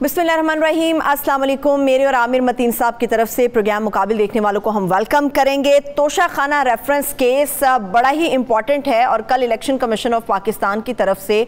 बिस्मिल्लाहिर्रहमानिर्रहीम, अस्सलाम वालेकुम। मेरे और आमिर मतीन साहब की तरफ से प्रोग्राम मुकाबिल देखने वालों को हम वेलकम करेंगे। तोशाखाना रेफरेंस केस बड़ा ही इंपॉर्टेंट है और कल इलेक्शन कमीशन ऑफ पाकिस्तान की तरफ से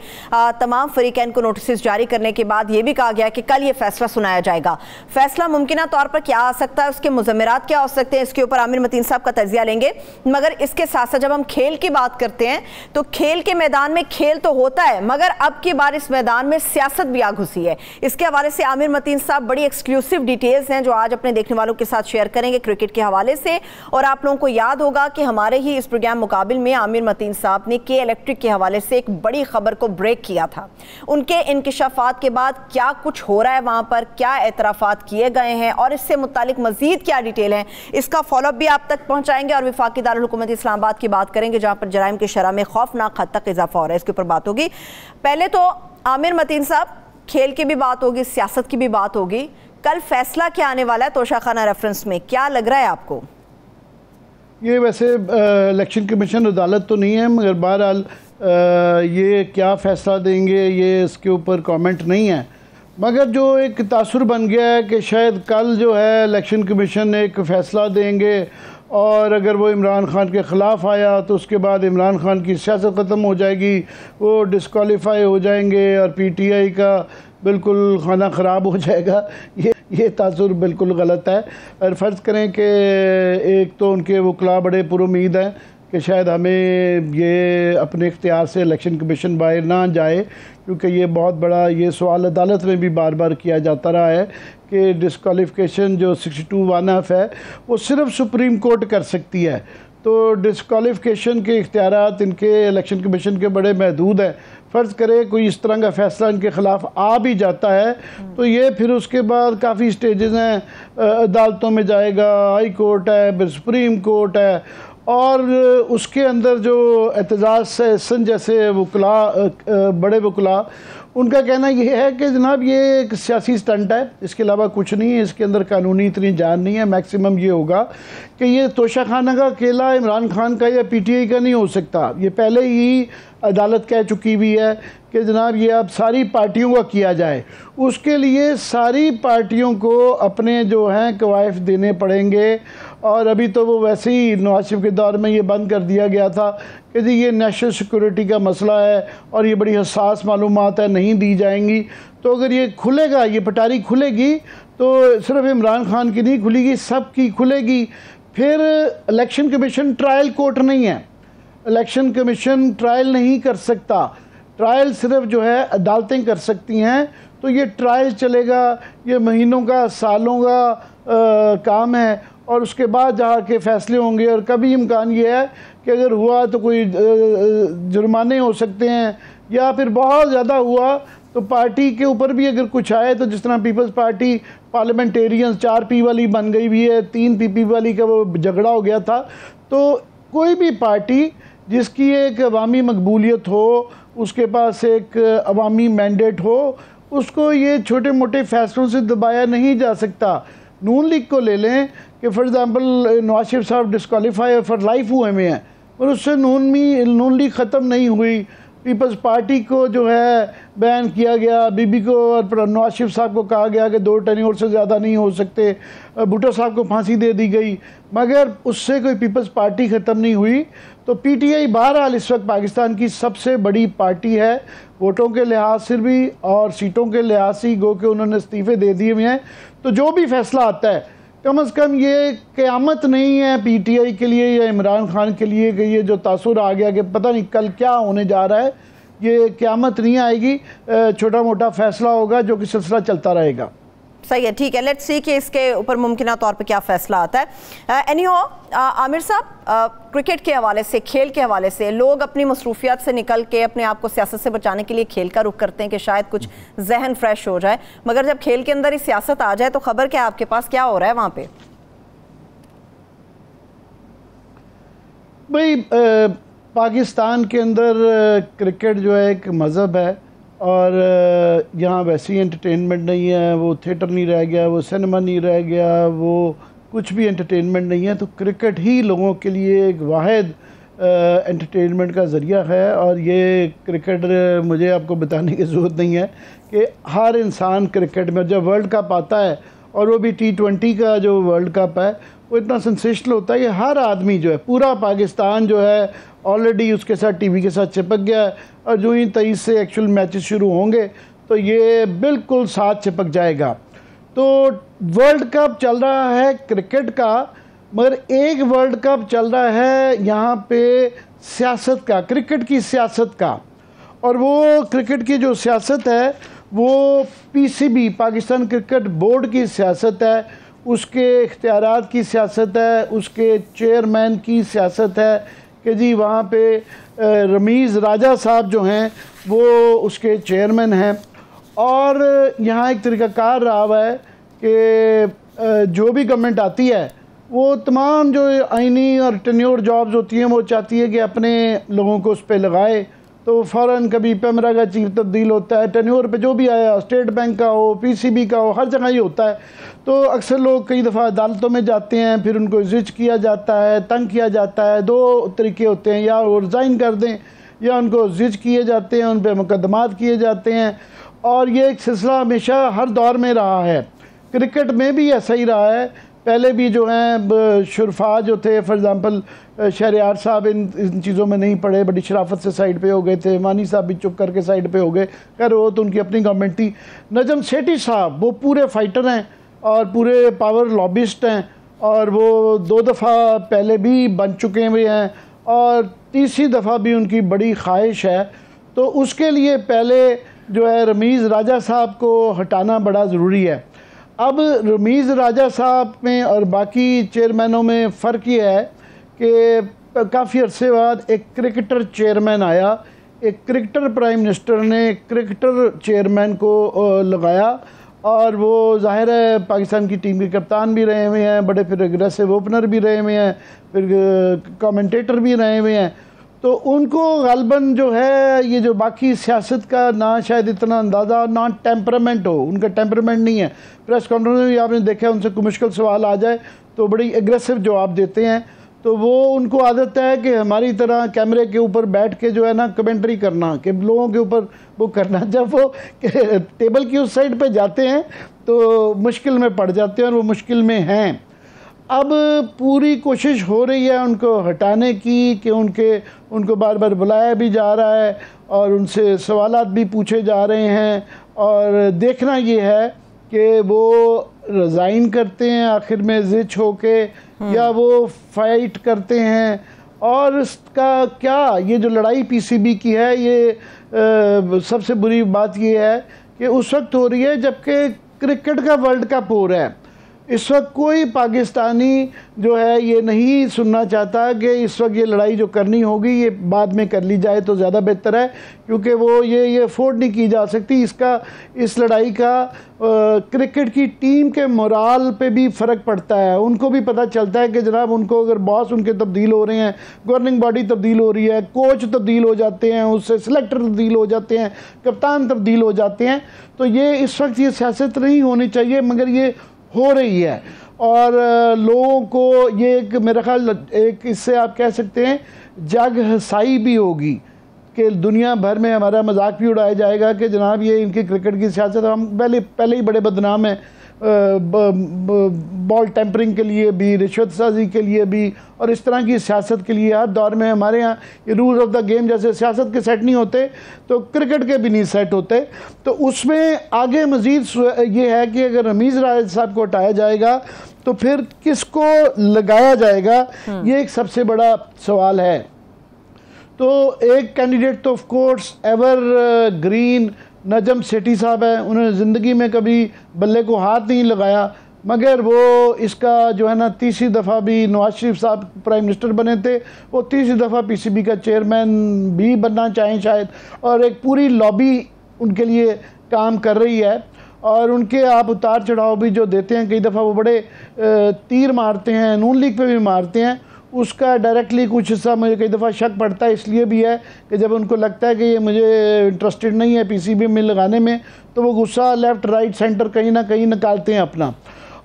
तमाम फरीकैन को नोटिस जारी करने के बाद ये भी कहा गया कि कल ये फैसला सुनाया जाएगा। फैसला मुमकिन तौर पर क्या आ सकता है, उसके मुज़म्मिरात क्या हो सकते हैं, इसके ऊपर आमिर मतीन साहब का तजिया लेंगे। मगर इसके साथ साथ जब हम खेल की बात करते हैं तो खेल के मैदान में खेल तो होता है, मगर अब की बार इस मैदान में सियासत भी आ घुसी है। इसके हवाले से आमिर मतीन साहब बड़ी एक्सक्लूसिव डिटेल्स हैं जो आज अपने देखने वालों के साथ शेयर करेंगे क्रिकेट के हवाले से। और आप लोगों को याद होगा कि हमारे ही इस प्रोग्राम मुकाबिल में आमिर मतीन साहब ने के इलेक्ट्रिक के हवाले से एक बड़ी खबर को ब्रेक किया था। उनके इंकिशाफात के बाद क्या कुछ हो रहा है वहां पर, क्या एतराफात किए गए हैं और इससे मुतालिक मजीद क्या डिटेल है, इसका फॉलोअप भी आप तक पहुंचाएंगे। और वफाकी दारुल हुकूमत इस्लामाबाद की बात करेंगे जहां पर जराइम की शरह में खौफनाक हद तक इजाफा हो रहा है, इसके ऊपर बात होगी। पहले तो आमिर मतीन साहब, खेल की भी बात होगी, सियासत की भी बात होगी। कल फैसला क्या आने वाला है तोशाखाना रेफरेंस में, क्या लग रहा है आपको? ये वैसे इलेक्शन कमीशन अदालत तो नहीं है, मगर बहरहाल ये क्या फ़ैसला देंगे ये इसके ऊपर कमेंट नहीं है। मगर जो एक तासुर बन गया है कि शायद कल जो है इलेक्शन कमीशन एक फ़ैसला देंगे और अगर वो इमरान खान के ख़िलाफ़ आया तो उसके बाद इमरान खान की सियासत ख़त्म हो जाएगी, वो डिस्क्वालीफाई हो जाएंगे और पीटीआई का बिल्कुल खाना ख़राब हो जाएगा। ये तासुर बिल्कुल गलत है। और फ़र्ज़ करें कि एक तो उनके वकला बड़े पुरुमीद हैं कि शायद हमें ये अपने इख्तियार से इलेक्शन कमीशन बाहर ना जाए, क्योंकि ये बहुत बड़ा ये सवाल अदालत में भी बार बार किया जाता रहा है कि डिस्क्वालिफिकेशन जो 62(1)(f) है वो सिर्फ सुप्रीम कोर्ट कर सकती है। तो डिस्क्वालिफिकेशन के इख्तियारात इनके इलेक्शन कमीशन के बड़े महदूद हैं। फ़र्ज़ करें कोई इस तरह का फ़ैसला इनके ख़िलाफ़ आ भी जाता है तो ये फिर उसके बाद काफ़ी स्टेजेस हैं, अदालतों में जाएगा, हाई कोर्ट है, फिर सुप्रीम कोर्ट है और उसके अंदर जो एतजाज़ सेशन जैसे वकला बड़े वकला उनका कहना यह है कि जनाब ये एक सियासी स्टंट है, इसके अलावा कुछ नहीं है, इसके अंदर कानूनी इतनी जान नहीं है। मैक्सिमम ये होगा कि ये तोशाखाना का अकेला इमरान खान का या पीटीआई का नहीं हो सकता। ये पहले ही अदालत कह चुकी हुई है कि जनाब ये अब सारी पार्टियों का किया जाए। उसके लिए सारी पार्टियों को अपने जो हैं कवायद देने पड़ेंगे। और अभी तो वो वैसे ही नवाज शरीफ के दौर में ये बंद कर दिया गया था कि जी ये नेशनल सिक्योरिटी का मसला है और ये बड़ी हसास मालूमात है, नहीं दी जाएंगी। तो अगर ये खुलेगा, ये पटारी खुलेगी तो सिर्फ इमरान खान की नहीं खुलेगी, सब की खुलेगी। फिर इलेक्शन कमीशन ट्रायल कोर्ट नहीं है, इलेक्शन कमीशन ट्रायल नहीं कर सकता, ट्रायल सिर्फ जो है अदालतें कर सकती हैं। तो ये ट्रायल चलेगा, ये महीनों का सालों का काम है और उसके बाद जहाँ के फैसले होंगे। और कभी इम्कान ये है कि अगर हुआ तो कोई जुर्माने हो सकते हैं, या फिर बहुत ज़्यादा हुआ तो पार्टी के ऊपर भी अगर कुछ आए तो जिस तरह पीपल्स पार्टी पार्लियामेंटेरियंस 4P वाली बन गई हुई है, 3PP वाली का वो झगड़ा हो गया था। तो कोई भी पार्टी जिसकी एक अवामी मकबूलियत हो, उसके पास एक अवामी मैंडेट हो, उसको ये छोटे मोटे फैसलों से दबाया नहीं जा सकता। नून लीग को ले लें कि फॉर एग्ज़ाम्पल नवाज शरीफ साहब डिस्क्वालीफाई फॉर लाइफ हुए में हैं, और उससे नून लीग ख़त्म नहीं हुई। पीपल्स पार्टी को जो है बैन किया गया, बीबी को और नवाज शरीफ साहब को कहा गया कि 2 टेन्योर से ज़्यादा नहीं हो सकते, भुट्टो साहब को फांसी दे दी गई, मगर उससे कोई पीपल्स पार्टी ख़त्म नहीं हुई। तो पीटीआई बहरहाल इस वक्त पाकिस्तान की सबसे बड़ी पार्टी है, वोटों के लिहाज से भी और सीटों के लिहाज से, गो के उन्होंने इस्तीफ़े दे दिए हुए हैं। तो जो भी फैसला आता है कम अज़ कम ये क़यामत नहीं है पीटीआई के लिए या इमरान खान के लिए कि ये जो तासुर आ गया कि पता नहीं कल क्या होने जा रहा है, ये क़यामत नहीं आएगी। छोटा मोटा फ़ैसला होगा जो कि सिलसिला चलता रहेगा। सही है, ठीक है, लेट्स सी कि इसके ऊपर मुमकिन तौर पे क्या फ़ैसला आता है। एनीहो आमिर साहब, क्रिकेट के हवाले से, खेल के हवाले से लोग अपनी मसरूफियात से निकल के अपने आप को सियासत से बचाने के लिए खेल का रुख करते हैं कि शायद कुछ जहन फ्रेश हो जाए, मगर जब खेल के अंदर ही सियासत आ जाए तो खबर क्या, आपके पास क्या हो रहा है वहाँ पे? भाई पाकिस्तान के अंदर क्रिकेट जो है एक मज़हब है और यहाँ वैसी एंटरटेनमेंट नहीं है, वो थिएटर नहीं रह गया, वो सिनेमा नहीं रह गया, वो कुछ भी एंटरटेनमेंट नहीं है। तो क्रिकेट ही लोगों के लिए एक वाहिद एंटरटेनमेंट का ज़रिया है। और ये क्रिकेट मुझे आपको बताने की ज़रूरत नहीं है कि हर इंसान क्रिकेट में जब वर्ल्ड कप आता है, और वो भी T20 का जो वर्ल्ड कप है, वो इतना सेंसेशनल होता है कि हर आदमी जो है, पूरा पाकिस्तान जो है ऑलरेडी उसके साथ टीवी के साथ चिपक गया है, और जो ही 23 से एक्चुअल मैचेस शुरू होंगे तो ये बिल्कुल साथ चिपक जाएगा। तो वर्ल्ड कप चल रहा है क्रिकेट का, मगर एक वर्ल्ड कप चल रहा है यहाँ पे सियासत का, क्रिकेट की सियासत का। और वो क्रिकेट की जो सियासत है वो PCB पाकिस्तान क्रिकेट बोर्ड की सियासत है, उसके इख्तियारात की सियासत है, उसके चेयरमैन की सियासत है कि जी वहाँ पे रमीज़ राजा साहब जो हैं वो उसके चेयरमैन हैं। और यहाँ एक तरीक़ाकार रहा हुआ है कि जो भी गवर्नमेंट आती है वो तमाम जो आइनी और टेन्योर जॉब्स होती हैं वो चाहती है कि अपने लोगों को उस पर लगाए। तो फ़ौरन कभी पेमरा का चीफ तब्दील होता है, टेन्योर पे जो भी आया, स्टेट बैंक का हो, PCB का हो, हर जगह ही होता है। तो अक्सर लोग कई दफ़ा अदालतों में जाते हैं, फिर उनको जिज किया जाता है, तंग किया जाता है। दो तरीके होते हैं, या वो रिज़ाइन कर दें या उनको जिज किए जाते हैं, उन पर मुकदमात किए जाते हैं। और ये एक सिलसिला हमेशा हर दौर में रहा है, क्रिकेट में भी ऐसा ही रहा है। पहले भी जो हैं शुरफा जो थे, फॉर एग्ज़ाम्पल शहरयार साहब इन चीज़ों में नहीं पड़े, बड़ी शराफत से साइड पे हो गए थे। मानी साहब भी चुप करके साइड पे हो गए, खैर वो तो उनकी अपनी गवर्नमेंट थी। नजम सेठी साहब वो पूरे फाइटर हैं और पूरे पावर लॉबिस्ट हैं, और वो 2 दफ़ा पहले भी बन चुके हुए हैं, और तीसरी दफ़ा भी उनकी बड़ी ख्वाहिश है। तो उसके लिए पहले जो है रमीज़ राजा साहब को हटाना बड़ा ज़रूरी है। अब रमीज़ राजा साहब में और बाकी चेयरमैनों में फ़र्क ये है कि काफ़ी अरसे बाद एक क्रिकेटर चेयरमैन आया, एक क्रिकेटर प्राइम मिनिस्टर ने क्रिकेटर चेयरमैन को लगाया, और वो ज़ाहिर है पाकिस्तान की टीम के कप्तान भी रहे हुए हैं, बड़े फिर एग्रेसिव ओपनर भी रहे हुए हैं, फिर कमेंटेटर भी रहे हुए हैं। तो उनको ग़ालिबन जो है ये जो बाकी सियासत का ना शायद इतना अंदाज़ा, ना टेम्परामेंट हो, उनका टेम्परामेंट नहीं है। प्रेस कॉन्फ्रेंस में भी आपने देखा उनसे कोई मुश्किल सवाल आ जाए तो बड़ी एग्रेसिव जवाब देते हैं। तो वो उनको आदत है कि हमारी तरह कैमरे के ऊपर बैठ के जो है ना कमेंट्री करना, कि लोगों के ऊपर वो करना। जब वो टेबल की उस साइड पे जाते हैं तो मुश्किल में पड़ जाते हैं, और वो मुश्किल में हैं। अब पूरी कोशिश हो रही है उनको हटाने की, कि उनको बार बार बुलाया भी जा रहा है और उनसे सवालात भी पूछे जा रहे हैं, और देखना ये है कि वो रिज़ाइन करते हैं आखिर में जिच होके, या वो फाइट करते हैं। और इसका क्या, ये जो लड़ाई PCB की है, ये सबसे बुरी बात ये है कि उस वक्त हो रही है जबकि क्रिकेट का वर्ल्ड कप हो रहा है। इस वक्त कोई पाकिस्तानी जो है ये नहीं सुनना चाहता कि इस वक्त ये लड़ाई जो करनी होगी ये बाद में कर ली जाए तो ज़्यादा बेहतर है, क्योंकि वो ये अफोर्ड नहीं की जा सकती। इस लड़ाई का क्रिकेट की टीम के मोराल पे भी फ़र्क पड़ता है। उनको भी पता चलता है कि जनाब उनको अगर बॉस उनके तब्दील हो रहे हैं, गवर्निंग बॉडी तब्दील हो रही है, कोच तब्दील हो जाते हैं, उससे सिलेक्टर तब्दील हो जाते हैं, कप्तान तब्दील हो जाते हैं। तो ये इस वक्त ये सियासत नहीं होनी चाहिए, मगर ये हो रही है। और लोगों को ये एक मेरा ख्याल एक इससे आप कह सकते हैं जग हसाई भी होगी, कि दुनिया भर में हमारा मजाक भी उड़ाया जाएगा कि जनाब ये इनकी क्रिकेट की सियासत, हम पहले ही बड़े बदनाम हैं बॉल टेम्परिंग के लिए भी, रिश्वत साजी के लिए भी, और इस तरह की सियासत के लिए हर दौर में हमारे यहाँ ये रूल्स ऑफ द गेम जैसे सियासत के सेट नहीं होते तो क्रिकेट के भी नहीं सेट होते। तो उसमें आगे मज़ीद ये है कि अगर रमीज़ राजा साहब को हटाया जाएगा तो फिर किसको लगाया जाएगा, ये एक सबसे बड़ा सवाल है। तो एक कैंडिडेट तो of course ever green Najam Sethi साहब है, उन्होंने ज़िंदगी में कभी बल्ले को हाथ नहीं लगाया, मगर वो इसका जो है ना तीसरी दफ़ा भी नवाज शरीफ साहब प्राइम मिनिस्टर बने थे, वो तीसरी दफ़ा PCB का चेयरमैन भी बनना चाहें शायद, और एक पूरी लॉबी उनके लिए काम कर रही है। और उनके आप उतार चढ़ाव भी जो देते हैं, कई दफ़ा वो बड़े तीर मारते हैं, नून लीग पे भी मारते हैं, उसका डायरेक्टली कुछ हिस्सा मुझे कई दफ़ा शक पड़ता है। इसलिए भी है कि जब उनको लगता है कि ये मुझे इंटरेस्टेड नहीं है PCB में लगाने में, तो वो गुस्सा लेफ़्ट राइट सेंटर कहीं ना कहीं निकालते हैं अपना।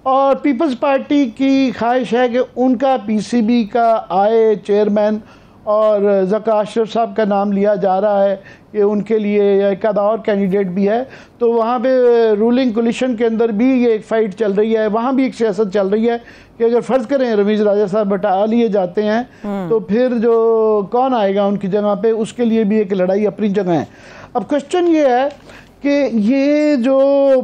और पीपल्स पार्टी की ख्वाहिश है कि उनका PCB का आए चेयरमैन, और ज़का अशरफ साहब का नाम लिया जा रहा है कि उनके लिए या एक आधा और कैंडिडेट भी है, तो वहाँ पे रूलिंग कोलिशन के अंदर भी ये एक फ़ाइट चल रही है। वहाँ भी एक सियासत चल रही है कि अगर फ़र्ज़ करें रमीज़ राजा साहब हटा लिए जाते हैं तो फिर जो कौन आएगा उनकी जगह पे, उसके लिए भी एक लड़ाई अपनी जगह है। अब क्वेश्चन ये है कि ये जो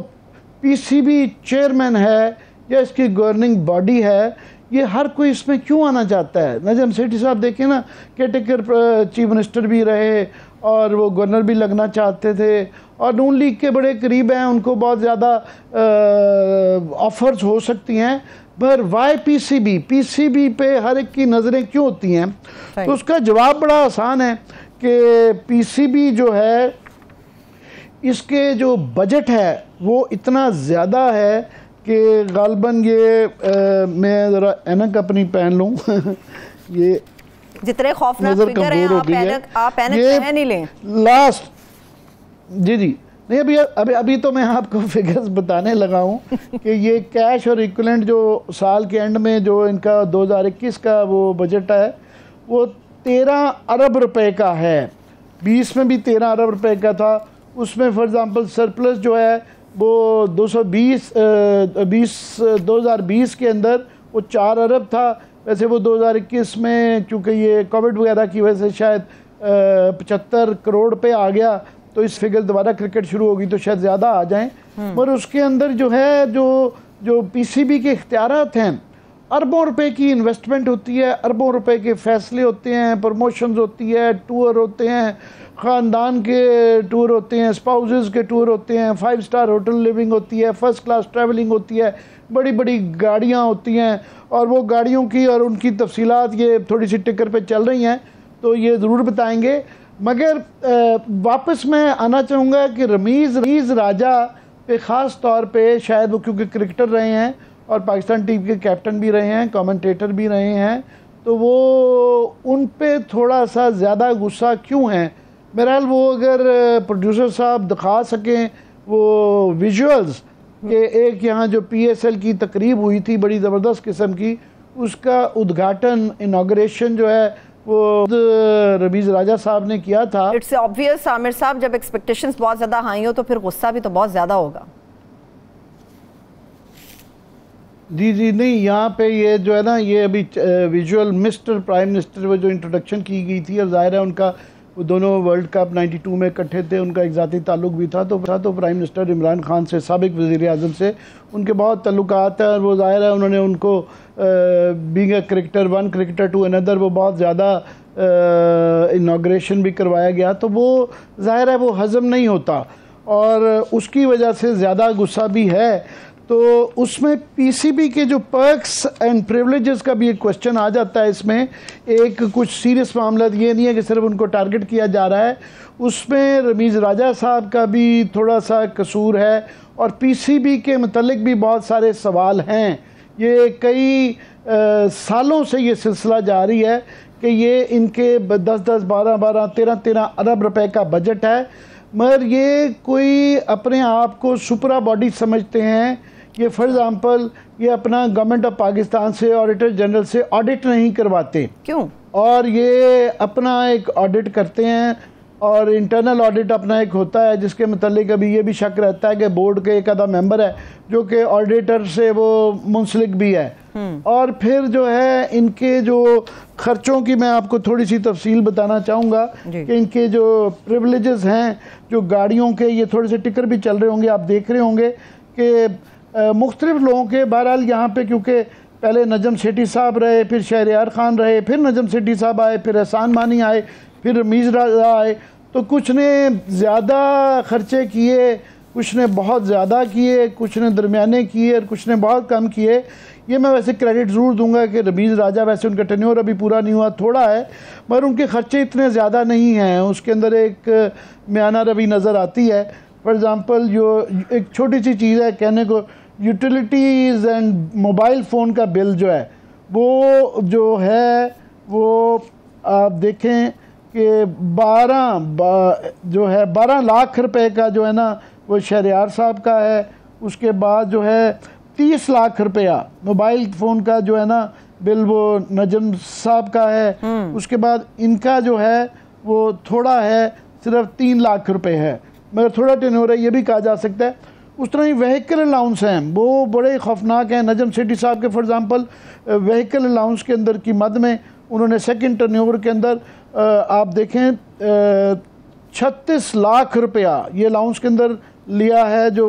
पीसीबी चेयरमैन है या इसकी गवर्निंग बॉडी है, ये हर कोई इसमें क्यों आना चाहता है? नजम सेठी साहब देखें ना, केयरटेकर चीफ मिनिस्टर भी रहे और वो गवर्नर भी लगना चाहते थे और नून लीग के बड़े करीब हैं, उनको बहुत ज़्यादा ऑफर्स हो सकती हैं, पर वाई पीसीबी पे हर एक की नज़रें क्यों होती हैं? तो उसका जवाब बड़ा आसान है कि पीसीबी जो है, इसके जो बजट है वो इतना ज़्यादा है कि गालबन ये मैं ज़रा ऐनक अपनी पहन लूँ ये जितने खौफनाक फिगर हैं आप ऐनक पहन ही लें। लास्ट जी नहीं, अभी तो मैं आपको फिगर्स बताने लगा हूँ कि ये कैश और इक्विवेलेंट जो साल के एंड में जो इनका 2021 का वो बजट है वो 13 अरब रुपए का है। 20 में भी 13 अरब रुपए का था। उसमें फॉर एग्ज़ाम्पल सरप्लस जो है वो 2020 के अंदर वो 4 अरब था। वैसे वो 2021 में चूँकि ये कोविड वगैरह की वजह से शायद 75 करोड़ पे आ गया, तो इस फिगर दोबारा क्रिकेट शुरू होगी तो शायद ज़्यादा आ जाएं। पर उसके अंदर जो है जो पीसीबी के इख्तियारात हैं, अरबों रुपए की इन्वेस्टमेंट होती है, अरबों रुपए के फैसले होते हैं, प्रमोशंस होती है, टूर होते हैं, ख़ानदान के टूर होते हैं, स्पाउसेस के टूर होते हैं, 5 स्टार होटल लिविंग होती है, फर्स्ट क्लास ट्रैवलिंग होती है, बड़ी बड़ी गाड़ियाँ होती हैं। और वो गाड़ियों की और उनकी तफसीलात ये थोड़ी सी टिकर पे चल रही हैं तो ये ज़रूर बताएंगे। मगर वापस मैं आना चाहूँगा कि रमीज़ राजा पे ख़ास तौर पे शायद वो क्योंकि क्रिकेटर रहे हैं और पाकिस्तान टीम के कैप्टन भी रहे हैं, कमेंटेटर भी रहे हैं, तो वो उन पे थोड़ा सा ज़्यादा गुस्सा क्यों है? बहरहाल वो अगर प्रोड्यूसर साहब दिखा सकें वो विजुअल्स कि एक यहाँ जो पीएसएल की तकरीब हुई थी बड़ी ज़बरदस्त किस्म की, उसका उद्घाटन इनाग्रेशन जो है वो रमीज़ राजा साहब ने किया था। इट्स ऑब्वियस आमिर साहब, जब एक्सपेक्टेशंस बहुत ज़्यादा हाई हो तो फिर गुस्सा भी तो बहुत ज़्यादा होगा। जी नहीं, यहाँ पे ये जो है ना, ये अभी विजुअल मिस्टर प्राइम मिनिस्टर वो जो इंट्रोडक्शन की गई थी, और ज़ाहिर है उनका वो दोनों वर्ल्ड कप 92 में इकट्ठे थे, उनका एक ज़ाती ताल्लुक भी था। तो प्राइम मिनिस्टर इमरान खान से, साबिक वज़ीर आज़म से उनके बहुत ताल्लुकात है, और वो ज़ाहिर है उन्होंने उनको being a cricketer, one cricketer to another, वो बहुत ज़्यादा इनाग्रेशन भी करवाया गया, तो वो ज़ाहिर है वो हज़म नहीं होता और उसकी वजह से ज़्यादा गुस्सा भी है। तो उसमें पीसीबी के जो पर्क्स एंड प्रिविलेजेस का भी एक क्वेश्चन आ जाता है इसमें। एक कुछ सीरियस मामला ये नहीं है कि सिर्फ उनको टारगेट किया जा रहा है, उसमें रमीज़ राजा साहब का भी थोड़ा सा कसूर है और पीसीबी के मतलब भी बहुत सारे सवाल हैं। ये कई सालों से ये सिलसिला जारी है कि ये इनके 10-10, 12-12, 13-13 अरब रुपए का बजट है, मगर ये कोई अपने आप को सुपरा बॉडी समझते हैं। ये फॉर एग्ज़ाम्पल ये अपना गवर्नमेंट ऑफ पाकिस्तान से ऑडिटर जनरल से ऑडिट नहीं करवाते। क्यों? और ये अपना एक ऑडिट करते हैं और इंटरनल ऑडिट अपना एक होता है जिसके मतलब अभी ये भी शक रहता है कि बोर्ड के एक आधा मेंबर है जो कि ऑडिटर से वो मुंसलिक भी है। और फिर जो है इनके जो खर्चों की मैं आपको थोड़ी सी तफसील बताना चाहूँगा कि इनके जो प्रिविलेजेस हैं, जो गाड़ियों के, ये थोड़े से टिकर भी चल रहे होंगे, आप देख रहे होंगे कि मुख्तलिफ लोगों के, बहरहाल यहाँ पे क्योंकि पहले नजम सेठी साहब रहे, फिर शहरयार खान रहे, फिर नजम सेठी साहब आए, फिर एहसान मानी आए, फिर रमीज़ राजा आए, तो कुछ ने ज़्यादा खर्चे किए, कुछ ने बहुत ज़्यादा किए, कुछ ने दरमियाने किए और कुछ ने बहुत कम किए। ये मैं वैसे क्रेडिट ज़रूर दूंगा कि रमीज़ राजा, वैसे उनका टेन्योर अभी पूरा नहीं हुआ, थोड़ा है, मगर उनके खर्चे इतने ज़्यादा नहीं हैं। उसके अंदर एक म्याना रवि नज़र आती है। फॉर एग्ज़ाम्पल जो एक छोटी सी चीज़ है कहने को, यूटिलिटीज़ एंड मोबाइल फ़ोन का बिल जो है वो जो है वो आप देखें कि 12 लाख रुपए का जो है ना वो शहरयार साहब का है। उसके बाद जो है 30 लाख रुपया मोबाइल फ़ोन का जो है ना बिल वो नजम साहब का है। उसके बाद इनका जो है वो थोड़ा है, सिर्फ 3 लाख रुपए है, मगर थोड़ा टेन्योर है, ये भी कहा जा सकता है। उस तरह ही व्हीकल अलाउंस हैं, वो बड़े खौफनाक हैं। नजम सेठी साहब के फॉर एग्ज़ाम्पल व्हीकल अलाउंस के अंदर की मद में उन्होंने सेकंड टर्नओवर के अंदर आप देखें 36 लाख रुपया ये अलाउंस के अंदर लिया है जो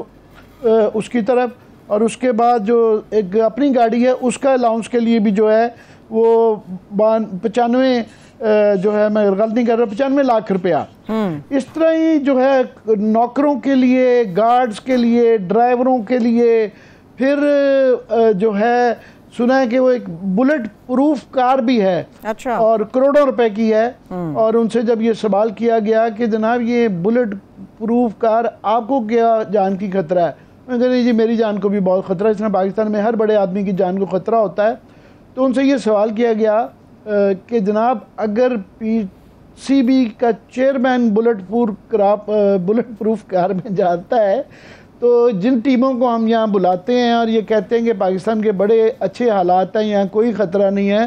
उसकी तरफ, और उसके बाद जो एक अपनी गाड़ी है उसका अलाउंस के लिए भी जो है वो 95 जो है, मैं गलत नहीं कर रहा, 95 लाख रुपया। इस तरह ही जो है नौकरों के लिए, गार्ड्स के लिए, ड्राइवरों के लिए, फिर जो है सुना है कि वो एक बुलेट प्रूफ कार भी है। अच्छा। और करोड़ों रुपए की है। और उनसे जब ये सवाल किया गया कि जनाब ये बुलेट प्रूफ कार आपको क्या जान की खतरा है, मैं कह रही जी मेरी जान को भी बहुत खतरा है, इसमें पाकिस्तान में हर बड़े आदमी की जान को खतरा होता है। तो उनसे ये सवाल किया गया कि जनाब अगर पीसीबी का चेयरमैन बुलेट प्रूफ कार में जाता है तो जिन टीमों को हम यहाँ बुलाते हैं और ये कहते हैं कि पाकिस्तान के बड़े अच्छे हालात हैं, यहाँ कोई ख़तरा नहीं है,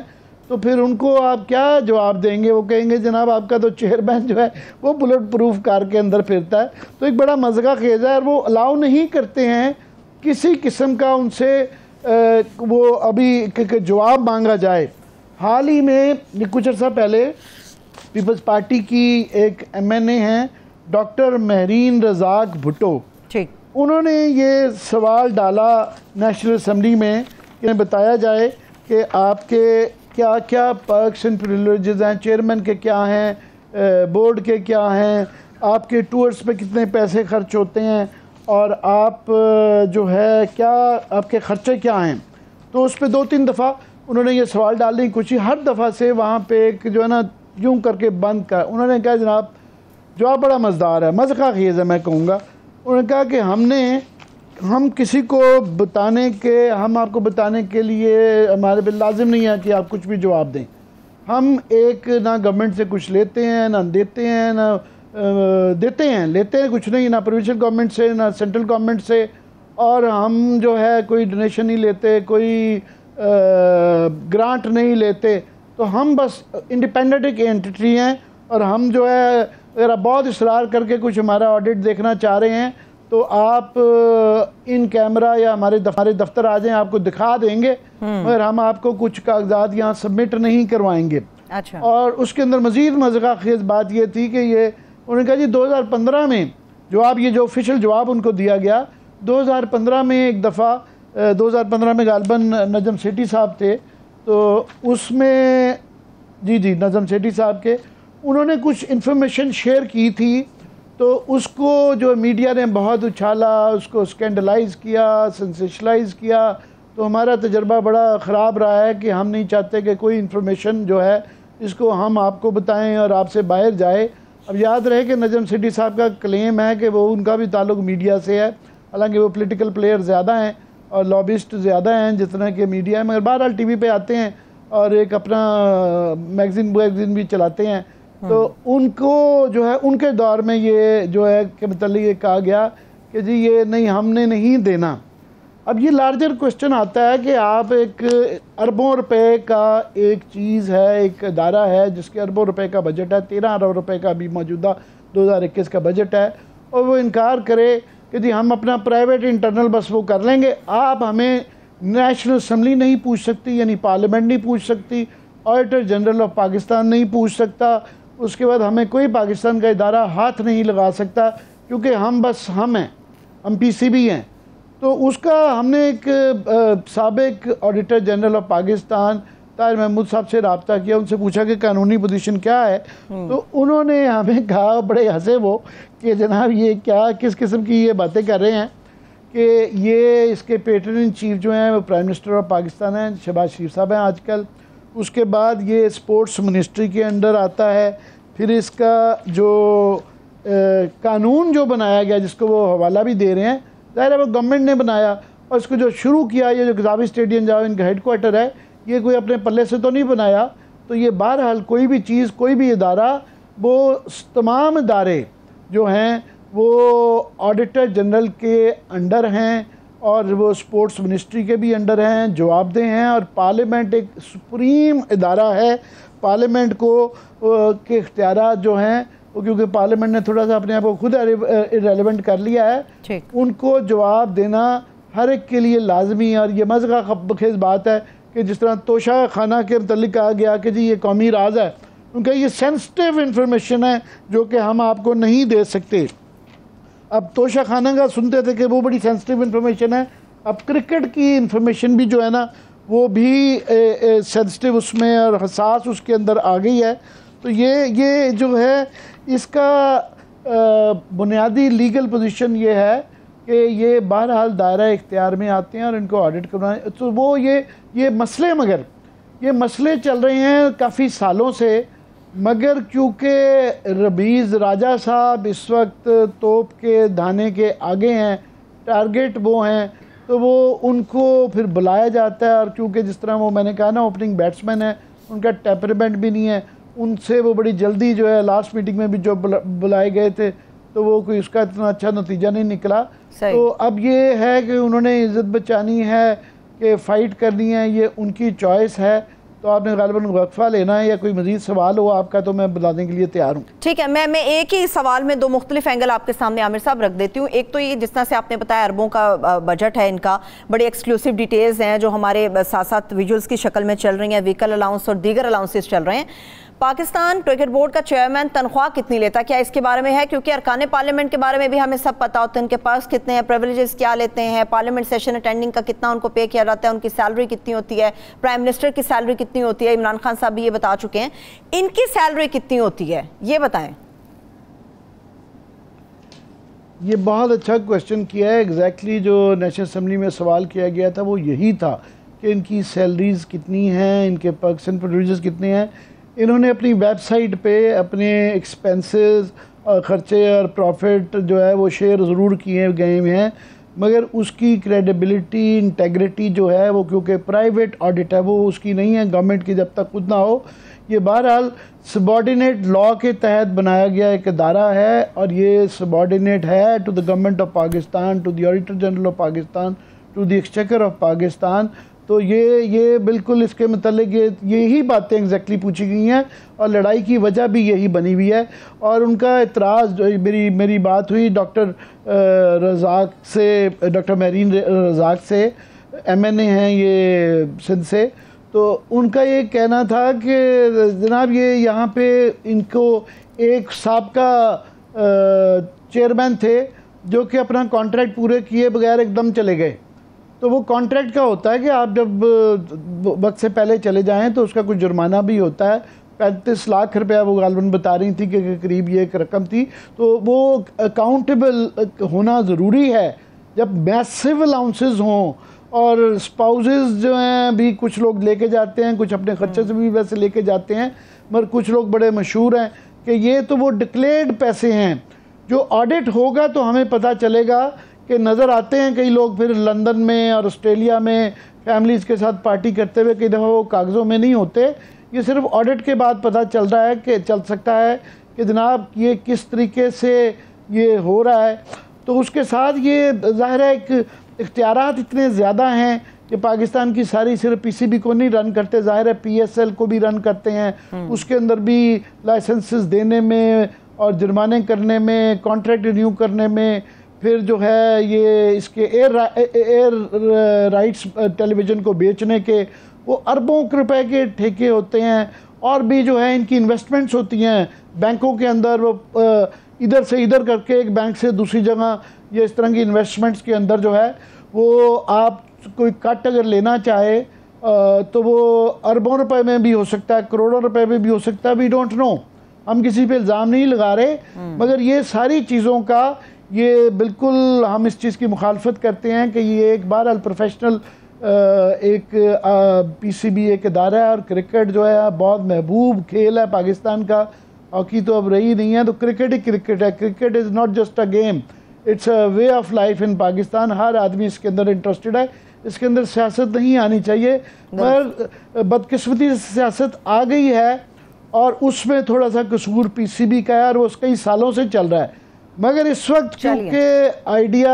तो फिर उनको आप क्या जवाब देंगे? वो कहेंगे जनाब आपका तो चेयरमैन जो है वो बुलेट प्रूफ कार के अंदर फिरता है। तो एक बड़ा मज़ा खेज़ है और वो अलाउ नहीं करते हैं किसी किस्म का उनसे वो अभी जवाब मांगा जाए। हाल ही में कुछ अर्सा पहले पीपल्स पार्टी की एक MNA हैं डॉक्टर महरीन रज़ाक भुट्टो, ठीक, उन्होंने ये सवाल डाला नेशनल असम्बली में कि बताया जाए कि आपके क्या क्या पर्क्स एंड प्रिविलेजेस हैं, चेयरमैन के क्या हैं, बोर्ड के क्या हैं, आपके टूर्स पे कितने पैसे खर्च होते हैं और आप जो है क्या आपके ख़र्चे क्या हैं। तो उस पर 2-3 दफ़ा उन्होंने ये सवाल डालने की कोशिश, हर दफ़ा से वहाँ पे एक जो है ना यूँ करके बंद कर। उन्होंने कहा जनाब जवाब बड़ा मज़ेदार है, मज़े का खेज़ है मैं कहूँगा। उन्होंने कहा कि हम किसी को बताने के, हम आपको बताने के लिए हमारे पे लाजिम नहीं है कि आप कुछ भी जवाब दें। हम एक ना गवर्नमेंट से कुछ लेते हैं ना देते हैं, ना लेते हैं कुछ नहीं, ना प्रोविंशियल गवर्नमेंट से ना सेंट्रल गवर्नमेंट से, और हम जो है कोई डोनेशन नहीं लेते, कोई ग्रांट नहीं लेते। तो हम बस इंडिपेंडेंट एक एंटिटी हैं और हम जो है अगर आप बहुत इसरार करके कुछ हमारा ऑडिट देखना चाह रहे हैं तो आप इन कैमरा या हमारे दफ्तर आ जाएं, आपको दिखा देंगे, मगर हम आपको कुछ कागजात यहाँ सबमिट नहीं करवाएंगे। अच्छा। और उसके अंदर मज़ीद मज़ा खेज़ बात ये थी कि ये उन्होंने कहा जी 2015 में जवाब, ये जो ऑफिशियल जवाब उनको दिया गया 2015 में एक दफ़ा 2015 में गालबन नजम सेठी साहब थे, तो उसमें जी नजम सेठी साहब के उन्होंने कुछ इन्फॉर्मेशन शेयर की थी, तो उसको जो मीडिया ने बहुत उछाला, उसको स्कैंडलाइज किया, सेंसेशनलाइज किया। तो हमारा तजर्बा बड़ा ख़राब रहा है कि हम नहीं चाहते कि कोई इन्फॉर्मेशन जो है इसको हम आपको बताएं और आपसे बाहर जाए। अब याद रहे कि नजम सेठी साहब का क्लेम है कि वो उनका भी ताल्लुक मीडिया से है, हालांकि वो पॉलिटिकल प्लेयर ज़्यादा हैं और लॉबिस्ट ज़्यादा हैं जितना कि मीडिया है, मगर बहरहाल टीवी पे आते हैं और एक अपना मैगज़ीन भी चलाते हैं। तो उनको जो है उनके दौर में ये जो है कि मतलब ये कहा गया कि जी ये नहीं, हमने नहीं देना। अब ये लार्जर क्वेश्चन आता है कि आप एक अरबों रुपए का एक चीज़ है, एक अदारा है जिसके अरबों रुपए का बजट है, 13 अरब रुपए का भी मौजूदा 2021 का बजट है, और वो इनकार करे कि जी हम अपना प्राइवेट इंटरनल बस वो कर लेंगे। आप हमें नेशनल असम्बली नहीं पूछ सकती, यानी पार्लियामेंट नहीं पूछ सकती, ऑडिटर जनरल ऑफ पाकिस्तान नहीं पूछ सकता, उसके बाद हमें कोई पाकिस्तान का इदारा हाथ नहीं लगा सकता, क्योंकि हम हैं, हम PCB हैं। तो उसका हमने एक साबिक auditor general of Pakistan Tahir Mahmood साहब से रब्ता किया, उनसे पूछा कि कानूनी पोजीशन क्या है। तो उन्होंने हमें कहा, बड़े हंसे वो, कि जनाब ये क्या किस किस्म की ये बातें कर रहे हैं कि ये इसके पेटर्न इन चीफ जो हैं वो प्राइम मिनिस्टर ऑफ पाकिस्तान हैं, शहबाज शरीफ साहब हैं आजकल। उसके बाद ये स्पोर्ट्स मिनिस्ट्री के अंडर आता है। फिर इसका जो कानून जो बनाया गया जिसको वो हवाला भी दे रहे हैं, ज़ाहिर है वो गवर्नमेंट ने बनाया, और इसको जो शुरू किया, ये जो गजावी स्टेडियम जहाँ इनका हेडक्वार्टर है, ये कोई अपने पल्ले से तो नहीं बनाया। तो ये बहरहाल कोई भी चीज़, कोई भी इदारा, वो तमाम इदारे जो हैं वो ऑडिटर जनरल के अंडर हैं और वो स्पोर्ट्स मिनिस्ट्री के भी अंडर हैं, जवाबदेह हैं। और पार्लियामेंट एक सुप्रीम इदारा है, पार्लियामेंट को के इख्तियारात जो हैं वो, क्योंकि पार्लियामेंट ने थोड़ा सा अपने आप को खुद इरेलेवेंट कर लिया है, उनको जवाब देना हर एक के लिए लाजमी है। और ये मज़ा खेज़ बात है कि जिस तरह तोशा खाना के मतलब कहा गया कि जी ये कौमी राज है, उनका ये सेंसिटिव इंफॉर्मेशन है जो कि हम आपको नहीं दे सकते। अब तोशा खाना का सुनते थे कि वो बड़ी सेंसिटिव इंफॉर्मेशन है, अब क्रिकेट की इंफॉर्मेशन भी जो है ना वो भी सेंसिटिव उसमें और हसास उसके अंदर आ गई है। तो ये जो है इसका बुनियादी लीगल पोजीशन ये है कि ये बहरहाल दायरा इख्तियार में आते हैं और इनको ऑडिट करना। तो वो ये मसले, मगर ये मसले चल रहे हैं काफ़ी सालों से, मगर क्योंकि रबीज़ राजा साहब इस वक्त तोप के धाने के आगे हैं, टारगेट वो हैं, तो वो उनको फिर बुलाया जाता है। और क्योंकि जिस तरह वो मैंने कहा ना ओपनिंग बैट्समैन है, उनका टेम्परामेंट भी नहीं है, उनसे वो बड़ी जल्दी जो है लास्ट मीटिंग में भी जो बुलाए गए थे तो वो कोई उसका इतना अच्छा नतीजा नहीं निकला। तो अब ये है कि उन्होंने इज़्ज़त बचानी है कि फ़ाइट करनी है, ये उनकी चॉइस है। तो आपने गालिबन वक्फा लेना है या कोई मज़ीद सवाल हो आपका तो मैं बताने के लिए तैयार हूँ। ठीक है, मैं एक ही सवाल में दो मुख्तलिफ एंगल आपके सामने आमिर साहब रख देती हूँ। एक तो ये जिस तरह से आपने बताया अरबों का बजट है इनका, बड़ी एक्सक्लूसिव डिटेल्स हैं जो हमारे साथ साथ विजुअल्स की शक्ल में चल रही हैं, व्हीकल अलाउंस और दीगर अलाउंसेस चल रहे हैं। पाकिस्तान क्रिकेट बोर्ड का चेयरमैन तनख्वाह कितनी लेता, क्या इसके बारे में है? क्योंकि अरकान पार्लियामेंट के बारे में भी हमें सब पता होता है, उनके पास कितने हैं, प्रिविलेजेस क्या लेते हैं, पार्लियामेंट सेशन अटेंडिंग का कितना उनको पे किया जाता है, उनकी सैलरी कितनी होती है, प्राइम मिनिस्टर की सैलरी कितनी होती है, इमरान खान साहब भी ये बता चुके हैं। इनकी सैलरी कितनी होती है ये बताएं। ये बहुत अच्छा क्वेश्चन किया है। एग्जैक्टली जो नेशनल असम्बली में सवाल किया गया था वो यही था कि इनकी सैलरीज कितनी हैं, इनके पर्क्स एंड प्रिविलेजेस कितने हैं। इन्होंने अपनी वेबसाइट पे अपने एक्सपेंसेस और ख़र्चे और प्रॉफिट जो है वो शेयर ज़रूर किए गए हैं, मगर उसकी क्रेडिबिलिटी इंटेग्रिटी जो है वो, क्योंकि प्राइवेट ऑडिट है, वो उसकी नहीं है गवर्नमेंट की जब तक खुद ना हो। ये बहरहाल सबॉर्डिनेट लॉ के तहत बनाया गया एक अदारा है और ये सबॉर्डिनेट है to the government of Pakistan, to the auditor general of Pakistan, to the exchequer of Pakistan. तो ये बिल्कुल इसके मतलब यही बातें एग्जैक्टली पूछी गई हैं और लड़ाई की वजह भी यही बनी हुई है। और उनका इतराज़, मेरी बात हुई डॉक्टर रज़ाक से, डॉक्टर महरीन रज़ाक से, MNA हैं ये सिंध से, तो उनका ये कहना था कि जनाब ये यहाँ पे इनको एक साबका चेयरमैन थे जो कि अपना कॉन्ट्रैक्ट पूरे किए बगैर एकदम चले गए। तो वो कॉन्ट्रैक्ट का होता है कि आप जब वक्त से पहले चले जाएं तो उसका कुछ जुर्माना भी होता है। 35 लाख रुपया वो गालबन बता रही थी कि करीब ये एक रकम थी। तो वो अकाउंटेबल होना ज़रूरी है जब मैसिव अलाउंसेस हों। और स्पाउसेस जो हैं भी कुछ लोग लेके जाते हैं, कुछ अपने खर्चे से भी वैसे लेके जाते हैं, मगर कुछ लोग बड़े मशहूर हैं कि ये तो वो डिक्लेयर्ड पैसे हैं। जो ऑडिट होगा तो हमें पता चलेगा कि नज़र आते हैं कई लोग फिर लंदन में और ऑस्ट्रेलिया में फैमिलीज़ के साथ पार्टी करते हुए, कई दफ़ा वो कागज़ों में नहीं होते। ये सिर्फ ऑडिट के बाद पता चल रहा है कि चल सकता है कि जनाब ये किस तरीके से ये हो रहा है। तो उसके साथ ये ज़ाहिर है एक इख्तियारात इतने ज़्यादा हैं कि पाकिस्तान की सारी सिर्फ PCB को नहीं रन करते, ज़ाहिर है PSL को भी रन करते हैं। उसके अंदर भी लाइसेंसेस देने में और जुर्माने करने में, कॉन्ट्रैक्ट रिन्यू करने में, फिर जो है ये इसके एयर राइट्स टेलीविज़न को बेचने के वो अरबों रुपए के ठेके होते हैं। और भी जो है इनकी इन्वेस्टमेंट्स होती हैं बैंकों के अंदर, वो इधर से इधर करके एक बैंक से दूसरी जगह, ये इस तरह की इन्वेस्टमेंट्स के अंदर जो है वो आप कोई कट अगर लेना चाहे तो वो अरबों रुपए में भी हो सकता है, करोड़ों रुपए में भी हो सकता है। वी डोंट नो, हम किसी पे इल्ज़ाम नहीं लगा रहे, मगर ये सारी चीज़ों का ये बिल्कुल हम इस चीज़ की मुखालफत करते हैं कि ये एक बहरहाल प्रोफेशनल एक PCB एक इदारा है। और क्रिकेट जो है बहुत महबूब खेल है पाकिस्तान का। हॉकी तो अब रही नहीं है, तो क्रिकेट ही क्रिकेट है। Cricket is not just a game, it's a way of life in Pakistan. हर आदमी इसके अंदर इंटरेस्टेड है। इसके अंदर सियासत नहीं आनी चाहिए, मगर बदकिस्मती से सियासत आ गई है और उसमें थोड़ा सा कसूर PCB का है और वो कई सालों से चल रहा है। मगर इस वक्त क्योंकि आइडिया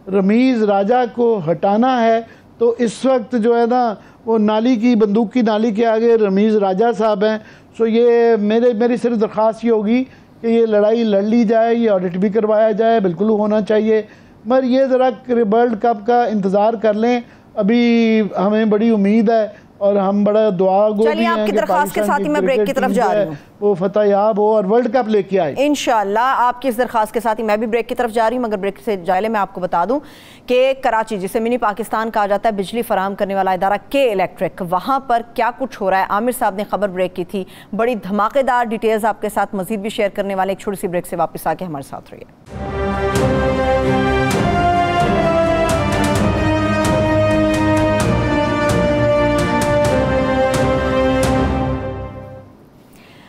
रमीज़ राजा को हटाना है तो इस वक्त जो है ना वो नाली की बंदूक की नाली के आगे रमीज़ राजा साहब हैं। सो ये मेरी सिर्फ दरख्वास्त ये होगी कि ये लड़ाई लड़ ली जाए, ये ऑडिट भी करवाया जाए, बिल्कुल होना चाहिए। मगर ये ज़रा वर्ल्ड कप का इंतज़ार कर लें, अभी हमें बड़ी उम्मीद है और हम बड़ा दुआ गो भी हैं आपकी दरख्वास्त के साथ ही मैं ब्रेक की तरफ जा रही हूँ, वो फतह याब हो और वर्ल्ड कप लेके आए इंशाल्लाह। आपकी इस दरख्वास्त के साथ ही मैं भी ब्रेक की तरफ जा रही हूँ। मगर ब्रेक से जाए मैं आपको बता दूं कि कराची, जिसे मिनी पाकिस्तान कहा जाता है, बिजली फराहम करने वाला इदारा के इलेक्ट्रिक, वहाँ पर क्या कुछ हो रहा है। आमिर साहब ने खबर ब्रेक की थी, बड़ी धमाकेदार डिटेल्स आपके साथ मजीद भी शेयर करने वाले। एक छोटी सी ब्रेक से वापस आके हमारे साथ रहिए।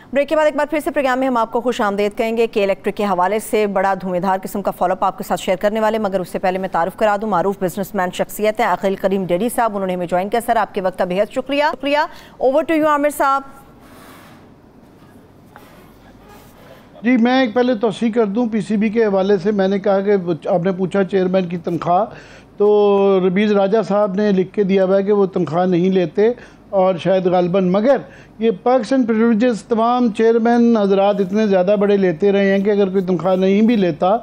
ब्रेक के बाद एक बार फिर से प्रोग्राम में हम आपको खुश आमदेद कहेंगे कि इलेक्ट्रिक के हवाले से बड़ा धुएंधार किस्म का फॉलोअप आपके साथ शेयर करने वाले। मगर उससे पहले मैं तारुफ करा दूं, मारूफ बिजनेसमैन शख्सियत है अकील करीम डेडी साहब, उन्होंने हमें ज्वाइन किया। सर आपके वक्त का बेहद शुक्रिया। ओवर टू यू आमिर साहब। जी मैं एक पहले तौसीक कर दूं पीसीबी के हवाले से। मैंने कहा कि आपने पूछा चेयरमैन की तनख्वाह, तो रमीज़ राजा साहब ने लिख के दिया हुआ है कि वो तनख्वाह नहीं लेते और शायद गालबन, मगर ये पर्क्स एंड प्रिविलेजेस तमाम चेयरमैन हजरात इतने ज़्यादा बड़े लेते रहे हैं कि अगर कोई तनख्वाह नहीं भी लेता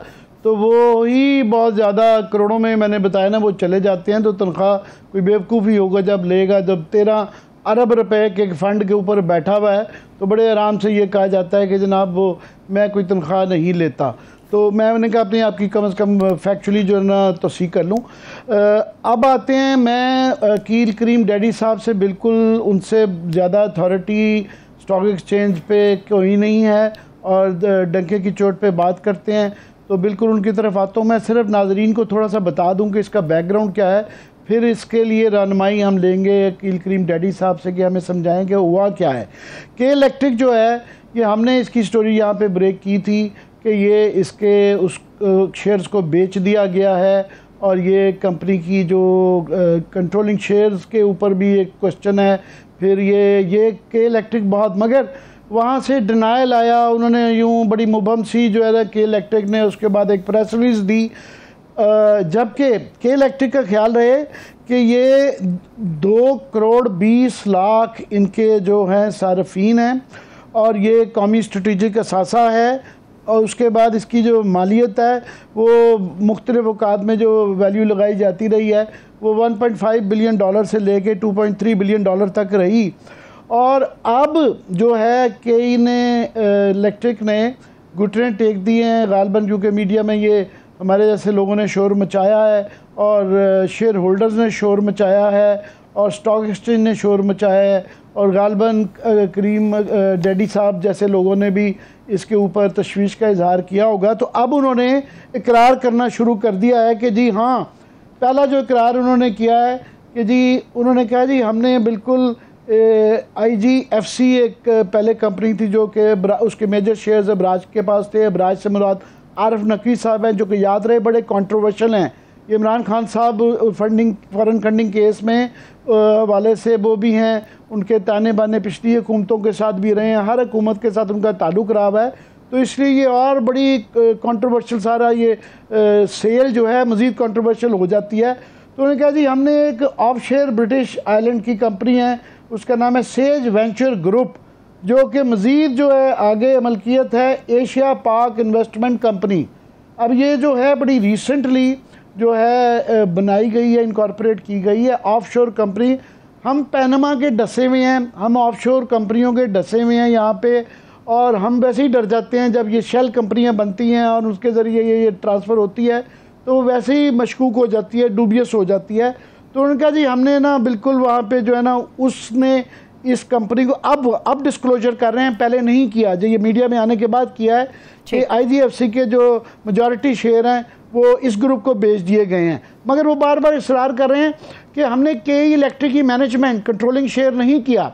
तो वो ही बहुत ज़्यादा करोड़ों में, मैंने बताया ना, वो चले जाते हैं। तो तनख्वाह कोई बेवकूफ़ ही होगा जब लेगा, जब 13 अरब रुपए के फ़ंड के ऊपर बैठा हुआ है तो बड़े आराम से ये कहा जाता है कि जनाब वो मैं कोई तनख्वाह नहीं लेता। तो मैंने कहा अपनी आपकी कम से कम फैक्चुअली जो है ना तौसीक कर लूँ। अब आते हैं, मैं अकील करीम डैडी साहब से बिल्कुल उनसे ज़्यादा अथॉरिटी स्टॉक एक्सचेंज पे कोई नहीं है और डंके की चोट पे बात करते हैं, तो बिल्कुल उनकी तरफ आता हूँ। मैं सिर्फ नाजरीन को थोड़ा सा बता दूँ कि इसका बैकग्राउंड क्या है, फिर इसके लिए रहनुमाई हम लेंगे अकील करीम डैडी साहब से कि हमें समझाएं कि हुआ क्या है। के इलेक्ट्रिक जो है, ये हमने इसकी स्टोरी यहाँ पे ब्रेक की थी कि ये इसके उस शेयर्स को बेच दिया गया है और ये कंपनी की जो कंट्रोलिंग शेयर्स के ऊपर भी एक क्वेश्चन है। फिर ये के इलेक्ट्रिक बहुत, मगर वहाँ से डिनायल आया, उन्होंने यूँ बड़ी मुबम सी जो है के इलेक्ट्रिक ने उसके बाद एक प्रेस रिलीज़ दी, जबकि के इलेक्ट्रिक का ख्याल रहे कि ये 2 करोड़ 20 लाख इनके जो हैं सार्फिन हैं और ये कौमी स्ट्रेटेजिक असासा है। और उसके बाद इसकी जो मालियत है वो मुख्तलिफ औकात में जो वैल्यू लगाई जाती रही है वो $1.5 बिलियन से लेके $2.3 बिलियन तक रही। और अब जो है कई ने इलेक्ट्रिक ने घुटने टेक दिए हैं गालबन, क्योंकि मीडिया में ये हमारे जैसे लोगों ने शोर मचाया है और शेयर होल्डर्स ने शोर मचाया है और स्टॉक एक्सचेंज ने शोर मचाया है और गालबन करीम डैडी साहब जैसे लोगों ने भी इसके ऊपर तशवीश का इजहार किया होगा। तो अब उन्होंने इकरार करना शुरू कर दिया है कि जी हाँ, पहला जो इकरार उन्होंने किया है कि जी उन्होंने कहा जी हमने बिल्कुल IGFC एक पहले कंपनी थी जो कि उसके मेजर शेयर्स अबराज के पास थे। अबराज से मुराद आरिफ नकवी साहब हैं जो कि याद रहे बड़े कंट्रोवर्शियल हैं। ये इमरान खान साहब फॉरेन फंडिंग केस में वाले से वो भी हैं, उनके ताने बाने पिछली हुकूमतों के साथ भी रहे हैं, हर हुकूमत के साथ उनका ताल्लुक रहा है। तो इसलिए ये और बड़ी कंट्रोवर्शियल सारा ये सेल जो है मज़ीद कंट्रोवर्शियल हो जाती है। तो उन्होंने कहा जी हमने एक ऑफशोर ब्रिटिश आइलैंड की कंपनी है, उसका नाम है सेज वेंचर ग्रुप, जो कि मज़ीद जो है आगे मलकियत है एशिया पाक इन्वेस्टमेंट कंपनी। अब ये जो है बड़ी रिसेंटली जो है बनाई गई है, इनकॉर्पोरेट की गई है ऑफशोर कंपनी। हम पैनमा के डसे हुए हैं, हम ऑफशोर कंपनियों के डसे हुए हैं यहाँ पे, और हम वैसे ही डर जाते हैं जब ये शेल कंपनियाँ बनती हैं और उसके ज़रिए ये ट्रांसफ़र होती है तो वैसे ही मशकूक हो जाती है, डूबियस हो जाती है। तो उन्होंने कहा जी हमने ना बिल्कुल वहाँ पे जो है ना उसने इस कंपनी को अब डिस्क्लोजर कर रहे हैं, पहले नहीं किया, जो ये मीडिया में आने के बाद किया है कि IGFC के जो मेजॉरिटी शेयर हैं वो इस ग्रुप को बेच दिए गए हैं। मगर वो बार बार इसरार कर रहे हैं कि हमने के इलेक्ट्रिक की मैनेजमेंट कंट्रोलिंग शेयर नहीं किया।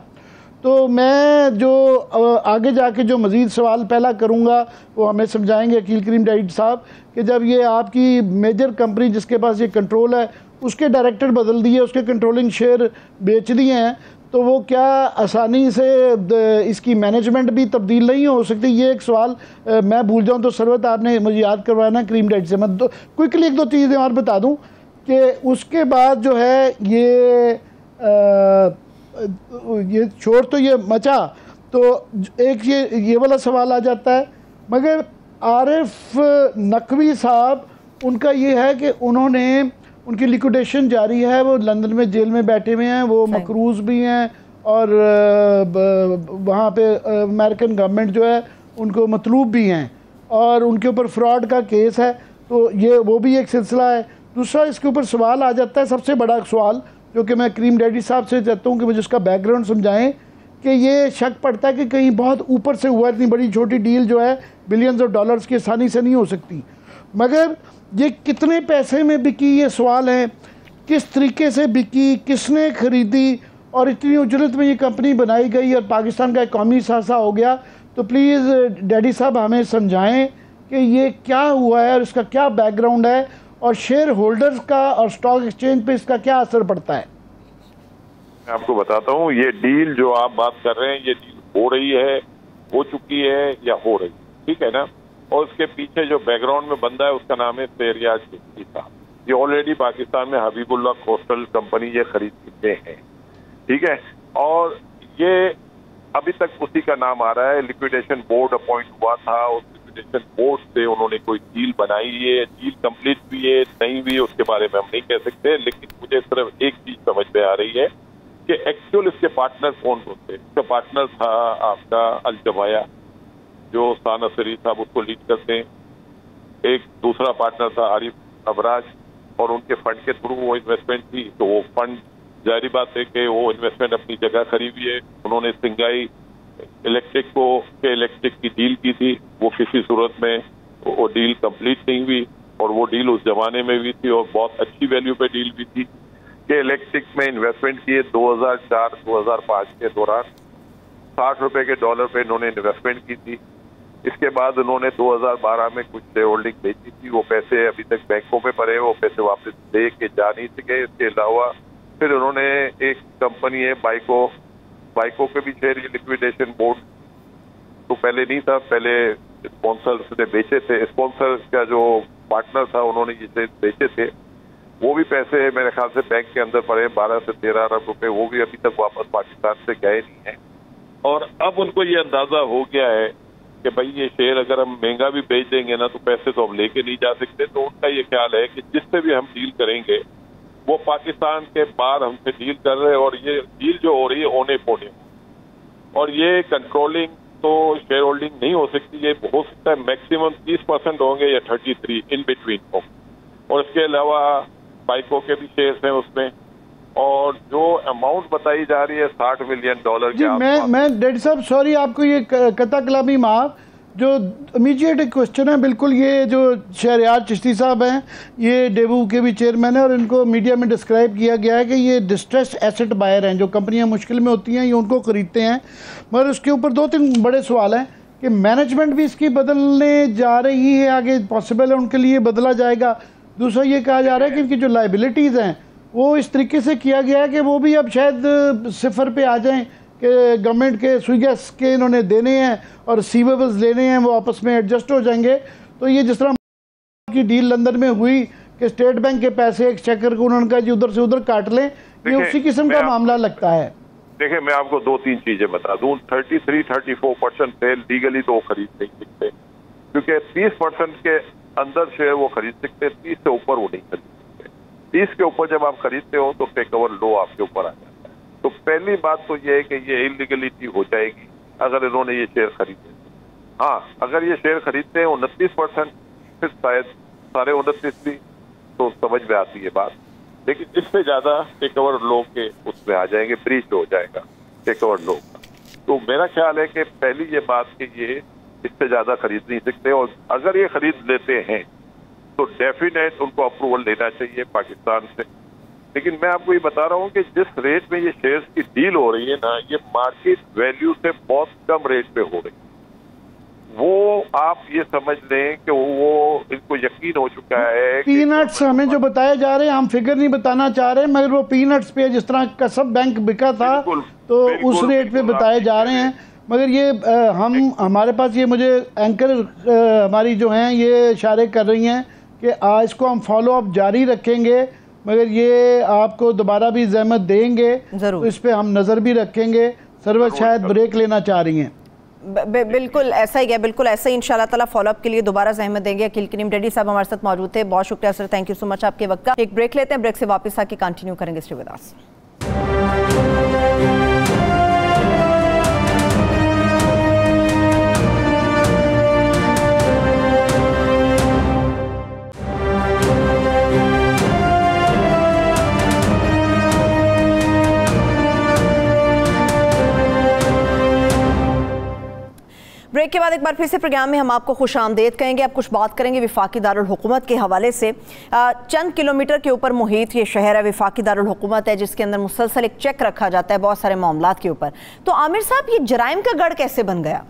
तो मैं जो आगे जाके जो मज़ीद सवाल पहला करूँगा वो हमें समझाएंगे अकील करीम डैडी साहब कि जब ये आपकी मेजर कंपनी जिसके पास ये कंट्रोल है उसके डायरेक्टर बदल दिए, उसके कंट्रोलिंग शेयर बेच दिए हैं, तो वो क्या आसानी से इसकी मैनेजमेंट भी तब्दील नहीं हो सकती? ये एक सवाल मैं भूल जाऊं तो सरवत आपने मुझे याद करवाया ना क्रीम डैडी से। मैं क्विकली एक दो चीज़ें और बता दूं कि उसके बाद जो है ये शोर तो ये मचा, तो एक ये वाला सवाल आ जाता है। मगर आरिफ नकवी साहब, उनका ये है कि उनकी लिक्विडेशन जारी है, वो लंदन में जेल में बैठे हुए हैं, वो मकरूज भी हैं और वहाँ पे अमेरिकन गवर्नमेंट जो है उनको मतलूब भी हैं और उनके ऊपर फ्रॉड का केस है। तो ये वो भी एक सिलसिला है। दूसरा इसके ऊपर सवाल आ जाता है, सबसे बड़ा सवाल जो कि मैं क्रीम डैडी साहब से चाहता हूँ कि मुझे उसका बैकग्राउंड समझाएं, कि ये शक पड़ता है कि कहीं बहुत ऊपर से हुआ, इतनी बड़ी छोटी डील जो है बिलियंस ऑफ डॉलर्स की आसानी से नहीं हो सकती। मगर ये कितने पैसे में बिकी, ये सवाल है। किस तरीके से बिकी, किसने खरीदी और इतनी उजरत में ये कंपनी बनाई गई और पाकिस्तान का इकॉनमी सासा हो गया। तो प्लीज़ डैडी साहब हमें समझाएं कि ये क्या हुआ है और इसका क्या बैकग्राउंड है और शेयर होल्डर्स का और स्टॉक एक्सचेंज पे इसका क्या असर पड़ता है। मैं आपको बताता हूँ, ये डील जो आप बात कर रहे हैं, ये डील हो रही है, हो चुकी है या हो रही, ठीक है ना। और उसके पीछे जो बैकग्राउंड में बंदा है उसका नाम है शहरियार चिश्ती साहब। ये ऑलरेडी पाकिस्तान में हबीबुल्लाह कोस्टल कंपनी ये खरीद चुके हैं, ठीक है। और ये अभी तक उसी का नाम आ रहा है। लिक्विडेशन बोर्ड अपॉइंट हुआ था, उस लिक्विडेशन बोर्ड से उन्होंने कोई डील बनाई है, डील कंप्लीट हुई है नहीं हुई उसके बारे में हम नहीं कह सकते। लेकिन मुझे सिर्फ एक चीज समझ में आ रही है कि एक्चुअल इसके पार्टनर कौन कौन थे। इसका पार्टनर था आपका अल जमाया, जो साना सरी साहब उसको लीड करते हैं। एक दूसरा पार्टनर था आरिफ अबराज और उनके फंड के थ्रू वो इन्वेस्टमेंट थी। तो वो फंड, जारी बात है कि वो इन्वेस्टमेंट अपनी जगह खरीदी है। उन्होंने सिंगाई इलेक्ट्रिक की डील की थी, वो किसी सूरत में वो डील कंप्लीट नहीं हुई और वो डील उस जमाने में भी थी और बहुत अच्छी वैल्यू पे डील भी थी कि इलेक्ट्रिक में इन्वेस्टमेंट किए 2004-2005 के दौरान 60 रुपए के डॉलर पे इन्होंने इन्वेस्टमेंट की थी। इसके बाद उन्होंने 2012 में कुछ शेयर होल्डिंग बेची थी, वो पैसे अभी तक बैंकों में पड़े, वो पैसे वापस दे के जा नहीं सके। इसके अलावा फिर उन्होंने एक कंपनी है बाइको के भी शेयर लिक्विडेशन बोर्ड तो पहले नहीं था, पहले स्पॉन्सर्स ने बेचे थे। स्पॉन्सर का जो पार्टनर था उन्होंने ये शेयर बेचे थे, वो भी पैसे मेरे ख्याल से बैंक के अंदर पड़े 12 से 13 अरब रुपए, वो भी अभी तक वापस पाकिस्तान से गए नहीं है। और अब उनको ये अंदाजा हो गया है कि भाई ये शेयर अगर हम महंगा भी बेच देंगे ना तो पैसे तो हम लेके नहीं जा सकते। तो उनका ये ख्याल है कि जिससे भी हम डील करेंगे वो पाकिस्तान के बाहर हमसे डील कर रहे हैं और ये डील जो हो रही है ओने पोने, और ये कंट्रोलिंग तो शेयर होल्डिंग नहीं हो सकती। ये हो सकता है मैक्सिमम 30% होंगे या 33 इन बिटवीन हो। और इसके अलावा बाइको के भी शेयर्स हैं उसमें, और जो अमाउंट बताई जा रही है $60 मिलियन के आसपास। मैं डैडी साहब सॉरी आपको ये कता कलामी माफ, जो इमीडिएट एक क्वेश्चन है, बिल्कुल ये जो शहरियार चिश्ती साहब हैं, ये डेबू के भी चेयरमैन है और इनको मीडिया में डिस्क्राइब किया गया है कि ये डिस्ट्रेस्ड एसेट बायर हैं, जो कंपनियां मुश्किल में होती हैं ये उनको खरीदते हैं। मगर उसके ऊपर 2-3 बड़े सवाल हैं कि मैनेजमेंट भी इसकी बदलने जा रही है, आगे पॉसिबल है उनके लिए बदला जाएगा। दूसरा ये कहा जा रहा है कि इनकी जो लाइबिलिटीज़ हैं वो इस तरीके से किया गया है कि वो भी अब शायद सिफर पे आ जाएं कि गवर्नमेंट के स्विगेस के इन्होंने देने हैं और रिसीवेबल्स लेने हैं, वो आपस में एडजस्ट हो जाएंगे। तो ये जिस तरह की डील लंदन में हुई कि स्टेट बैंक के पैसे एक्सचेकर को उन्होंने कहा जी उधर से उधर काट लें, ये उसी किस्म का मामला लगता है। देखिए मैं आपको 2-3 चीजें बता दूं। 33-34% से लीगली तो वो खरीद नहीं सकते, क्योंकि 30% के अंदर शेयर वो खरीद सकते, 30 से ऊपर वो नहीं खरीद सकते। 30 के ऊपर जब आप खरीदते हो तो टेक ओवर लो आपके ऊपर आ जाता है। तो पहली बात तो ये है कि ये इलीगलिटी हो जाएगी अगर इन्होंने ये शेयर खरीदे। हाँ, अगर ये शेयर खरीदते हैं 29%, फिर शायद 29.5 भी तो समझ में आती है बात, लेकिन इससे ज्यादा टेक ओवर लो के उसमें आ जाएंगे, ब्रीच हो जाएगा टेक ओवर लो का। तो मेरा ख्याल है कि पहली ये बात कि ये इससे ज्यादा खरीद नहीं सकते, और अगर ये खरीद लेते हैं तो डेफिनेट उनको अप्रूवल लेना चाहिए पाकिस्तान से। लेकिन मैं आपको ये बता रहा हूँ कि जिस रेट में ये शेयर्स की डील हो रही है ना, ये मार्केट वैल्यू से बहुत कम रेट पे हो रही है। वो आप ये समझ लें कि वो इनको यकीन हो चुका है। पीनट्स हमें जो बताए जा रहे हैं, हम फिगर नहीं बताना चाह रहे, मगर वो पीनट्स पे जिस तरह कसब बैंक बिका था तो उस रेट पे बताए जा रहे हैं। मगर ये हमारे पास ये मुझे एंकर हमारी जो हैं ये इशारे कर रही हैं कि आज को हम फॉलो अप जारी रखेंगे, मगर ये आपको दोबारा भी ज़हमत देंगे, तो इस पे हम नज़र भी रखेंगे। सरवत शायद ब्रेक लेना चाह रही हैं। बिल्कुल ऐसा ही है, बिल्कुल ऐसा ही इंशाल्लाह ताला फॉलोअप के लिए दोबारा ज़हमत देंगे। अकील करीम डैडी साहब हमारे साथ मौजूद थे, बहुत शुक्रिया sir, thank you so much आपके वक्त का। एक ब्रेक लेते हैं, ब्रेक से वापस आके कंटिन्यू करेंगे स्टे विद अस। ब्रेक के बाद एक बार फिर से प्रोग्राम में हम आपको खुश आमदेद कहेंगे। अब कुछ बात करेंगे वफाकी दारुल हुकूमत के हवाले से। चंद किलोमीटर के ऊपर मुहित ये शहर है, वफाकी दारुल हुकूमत है, जिसके अंदर मुसलसल एक चेक रखा जाता है बहुत सारे मामलात के ऊपर। तो आमिर साहब, ये जराइम का गढ़ कैसे बन गया?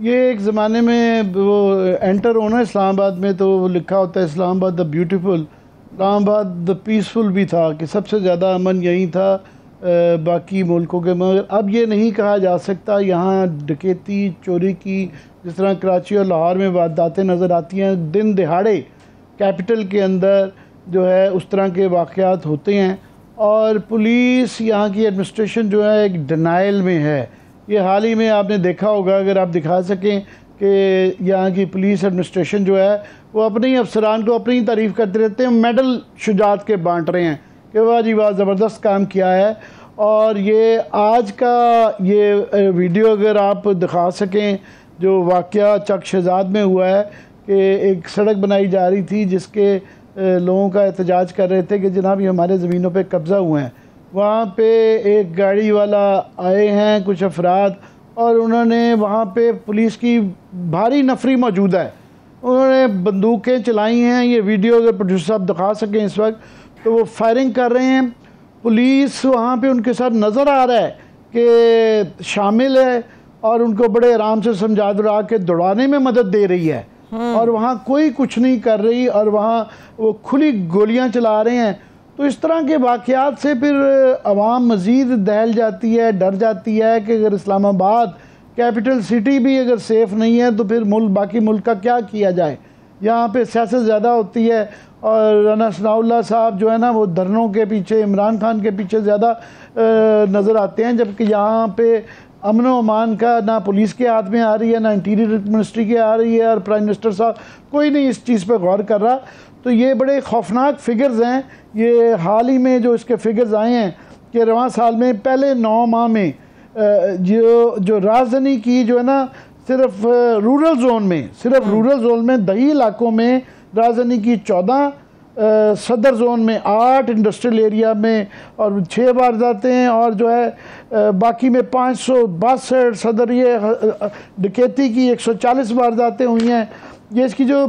ये एक ज़माने में वो एंटर होना इस्लामाबाद में तो लिखा होता है Islamabad the beautiful, Islamabad the peaceful भी था कि सबसे ज़्यादा अमन यही था बाकी मुल्कों के। मगर अब ये नहीं कहा जा सकता। यहाँ डकैती चोरी की जिस तरह कराची और लाहौर में वारदातें नज़र आती हैं, दिन दिहाड़े कैपिटल के अंदर जो है उस तरह के वाक़यात होते हैं, और पुलिस यहाँ की एडमिनिस्ट्रेशन जो है एक डिनाइल में है। ये हाल ही में आपने देखा होगा, अगर आप दिखा सकें कि यहाँ की पुलिस एडमिनिस्ट्रेशन जो है वो अपने ही अफसरान को अपनी तारीफ़ करते रहते हैं, मेडल शुजात के बांट रहे हैं कि वाह जी वाह ज़बरदस्त काम किया है। और ये आज का ये वीडियो अगर आप दिखा सकें जो वाक़या चक शहजाद में हुआ है कि एक सड़क बनाई जा रही थी जिसके लोगों का एहतजाज कर रहे थे कि जनाब ये हमारे ज़मीनों पे कब्ज़ा हुए हैं। वहाँ पे एक गाड़ी वाला आए हैं कुछ अफराद, और उन्होंने वहाँ पे पुलिस की भारी नफरी मौजूद है, उन्होंने बंदूकें चलाई हैं। ये वीडियो अगर प्रोड्यूसर साहब दिखा सकें इस वक्त, तो वो फायरिंग कर रहे हैं। पुलिस वहाँ पे उनके साथ नज़र आ रहा है कि शामिल है, और उनको बड़े आराम से समझा दौड़ा के दौड़ाने में मदद दे रही है, और वहाँ कोई कुछ नहीं कर रही, और वहाँ वो खुली गोलियाँ चला रहे हैं। तो इस तरह के वाक़यात से फिर आवाम मज़ीद दहल जाती है, डर जाती है कि अगर इस्लामाबाद कैपिटल सिटी भी अगर सेफ़ नहीं है तो फिर बाकी मुल्क का क्या किया जाए। यहाँ पे सियासत ज़्यादा होती है, और राना सनाउल्लाह साहब जो है ना वो धरनों के पीछे, इमरान खान के पीछे ज़्यादा नज़र आते हैं, जबकि यहाँ पे अमन व अमान का ना पुलिस के हाथ में आ रही है, ना इंटीरियर मिनिस्ट्री के आ रही है, और प्राइम मिनिस्टर साहब कोई नहीं इस चीज़ पे गौर कर रहा। तो ये बड़े खौफनाक फिगर्स हैं। ये हाल ही में जो इसके फिगर्स आए हैं कि रवां साल में पहले 9 माह में जो राजधानी की जो है ना सिर्फ रूरल जोन में 10 इलाकों में राजधानी की 14, सदर जोन में 8, इंडस्ट्रियल एरिया में और 6 वारदातें हैं, और जो है बाकी में 562 सदर ये डकैती की 140 वारदातें हुई हैं। ये इसकी जो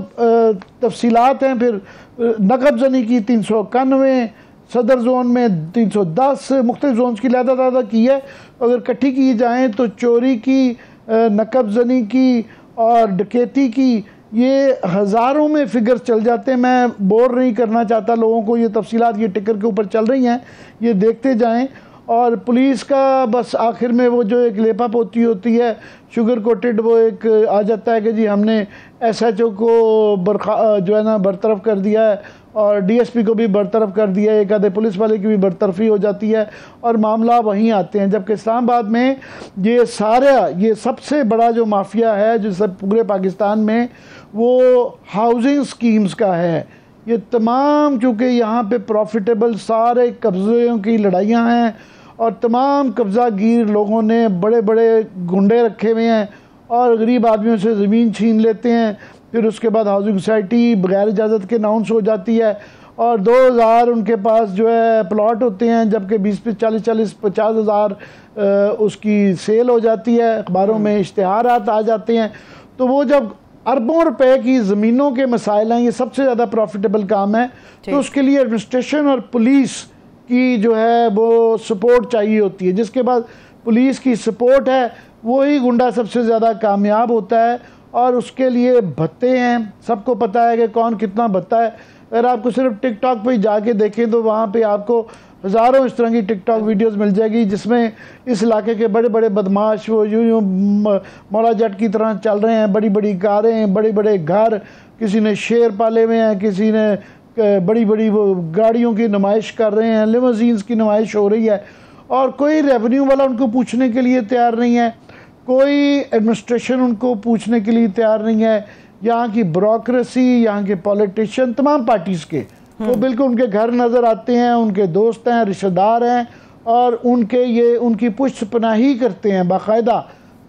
तफसीलात हैं, फिर नकबजनी की 391, सदर जोन में 310, मुख्तलिफ जोन की लहदा की है। अगर इकट्ठी की जाएँ तो चोरी की, नकबजनी की और डकैती की ये हज़ारों में फिगर चल जाते हैं। मैं बोर नहीं करना चाहता लोगों को, ये तफसीलात ये टिकर के ऊपर चल रही हैं, ये देखते जाएं। और पुलिस का बस आखिर में वो जो एक लेपा पोती होती है, शुगर कोटेड, वो एक आ जाता है कि जी हमने SHO को जो है ना बरतरफ कर दिया है, और DSP को भी बरतरफ कर दिया है, एक आधे पुलिस वाले की भी बरतरफी हो जाती है, और मामला वहीं आते हैं। जबकि इस्लामाबाद में ये सबसे बड़ा जो माफिया है जो सब पूरे पाकिस्तान में, वो हाउसिंग स्कीम्स का है। ये तमाम, चूँकि यहाँ पे प्रॉफिटेबल सारे कब्ज़ों की लड़ाइयाँ हैं, और तमाम कब्ज़ागीर लोगों ने बड़े बड़े गुंडे रखे हुए हैं, और गरीब आदमियों से ज़मीन छीन लेते हैं। फिर उसके बाद हाउसिंग सोसाइटी बगैर इजाज़त के अनाउंस हो जाती है, और 2000 उनके पास जो है प्लॉट होते हैं, जबकि 20-50 हज़ार उसकी सेल हो जाती है, अखबारों में इश्तिहारात आ जाते हैं। तो वो जब अरबों रुपए की ज़मीनों के मसाइल हैं, ये सबसे ज़्यादा प्रॉफिटेबल काम है, तो उसके लिए एडमिनिस्ट्रेशन और पुलिस की जो है वो सपोर्ट चाहिए होती है। जिसके बाद पुलिस की सपोर्ट है, वही गुंडा सबसे ज़्यादा कामयाब होता है और उसके लिए भत्ते हैं। सबको पता है कि कौन कितना भत्ता है। अगर आपको सिर्फ टिकटॉक पे जाके देखें तो वहाँ पे आपको हज़ारों इस तरह की टिकटॉक वीडियोस मिल जाएगी जिसमें इस इलाके के बड़े बड़े बदमाश वो यूँ मौला जट की तरह चल रहे हैं। बड़ी बड़ी कारें, बड़े बड़े घर, किसी ने शेर पाले हुए हैं, किसी ने बड़ी बड़ी वो गाड़ियों की नुमाइश कर रहे हैं, लिमोजीन्स की नुमाइश हो रही है और कोई रेवेन्यू वाला उनको पूछने के लिए तैयार नहीं है, कोई एडमिनिस्ट्रेशन उनको पूछने के लिए तैयार नहीं है। यहाँ की ब्यूरोक्रेसी, यहाँ के पॉलिटिशियन, तमाम पार्टीज़ के वो बिल्कुल उनके घर नज़र आते हैं, उनके दोस्त हैं, रिश्तेदार हैं और उनकी पुष्ट पनाही करते हैं बाकायदा।